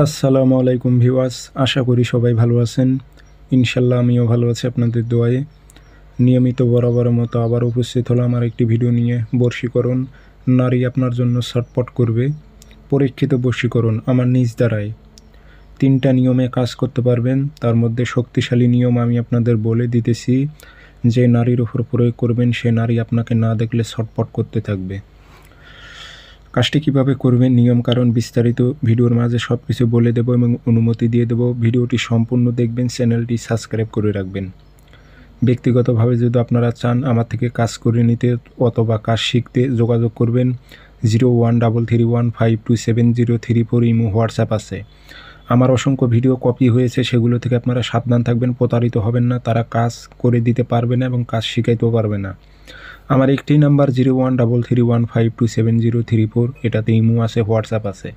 আসসালামু আলাইকুম ভিউয়ার্স, আশা করি সবাই ভালো আছেন। ইনশাল্লাহ আমিও ভালো আছি আপনাদের দোয়ায়। নিয়মিত বরাবরের মতো আবার উপস্থিত হলো আমার একটি ভিডিও নিয়ে। বশীকরণ, নারী আপনার জন্য ছটপট করবে। পরীক্ষিত বশীকরণ আমার নিজ দ্বারাই 3টা নিয়মে কাজ করতে পারবেন। তার মধ্যে শক্তিশালী নিয়ম আমি আপনাদের বলে দিতেছি। যে নারীর উপর প্রয়োগ করবেন সে নারী আপনাকে না দেখলে ছটপট করতে থাকবে। কাজটি কীভাবে করবেন, নিয়ম কারণ বিস্তারিত ভিডিওর মাঝে সব কিছু বলে দেবো এবং অনুমতি দিয়ে দেবো। ভিডিওটি সম্পূর্ণ দেখবেন, চ্যানেলটি সাবস্ক্রাইব করে রাখবেন। ব্যক্তিগতভাবে যদি আপনারা চান আমার থেকে কাজ করে নিতে অথবা কাজ শিখতে যোগাযোগ করবেন 0133152703 ইমো হোয়াটসঅ্যাপ আছে। আমার অসংখ্য ভিডিও কপি হয়েছে, সেগুলো থেকে আপনারা সাবধান থাকবেন, প্রতারিত হবেন না। তারা কাজ করে দিতে পারবে না এবং কাজ শিখাইতেও পারবে না। আমার একটি নাম্বার 0133152703, এটাতে ইমো আছে, হোয়াটসঅ্যাপ আছে।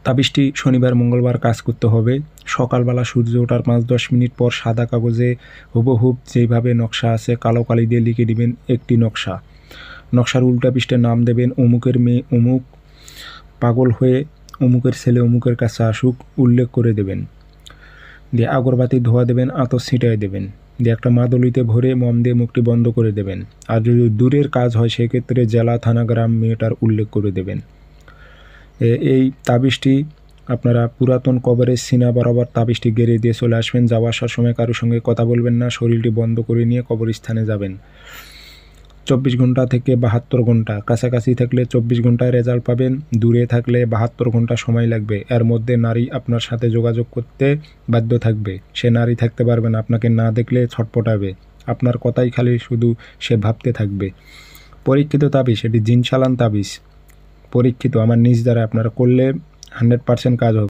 তাবিজটি শনিবার মঙ্গলবার কাজ করতে হবে। সকালবেলা সূর্য ওঠার 5-10 মিনিট পর সাদা কাগজে হুবহুব যেইভাবে নকশা আছে কালো কালি দিয়ে লিখে দিবেন একটি নকশার উল্টা পৃষ্ঠে নাম দেবেন অমুকের মেয়ে অমুক, পাগল হয়ে অমুকের ছেলে অমুকের কাছে আসুক, উল্লেখ করে দেবেন। দিয়ে আগরবাতি ধোয়া দেবেন, আতর ছিটাই দেবেন। দিয়ে একটা মাদলিতে ভরে মম দিয়ে মুখটি বন্ধ করে দেবেন। আর যদি দূরের কাজ হয় সেক্ষেত্রে জেলা, থানা, গ্রাম, মেয়েটার উল্লেখ করে দেবেন। এই তাবিজটি আপনারা পুরাতন কবরের সিনা বরাবর তাবিজটি গেড়ে দিয়ে চলে আসবেন। যাওয়া আসার সময় কারোর সঙ্গে কথা বলবেন না, শরীরটি বন্ধ করে নিয়ে কবরস্থানে যাবেন। 24 ঘন্টা থেকে 72 ঘন্টা, কাছাকাছি থাকলে 24 ঘন্টায় রেজাল্ট পাবেন, দূরে থাকলে 72 ঘন্টা সময় লাগবে। এর মধ্যে নারী আপনার সাথে যোগাযোগ করতে বাধ্য থাকবে। সে নারী থাকতে পারবে না, আপনাকে না দেখলে ছটপটাবে, আপনার কথাই খালি শুধু সে ভাবতে থাকবে। পরীক্ষিত তাবিজ, এটি জিন চালান তাবিজ, পরীক্ষিত, আমার নিজ দ্বারা। আপনারা করলে 100% কাজ হবে।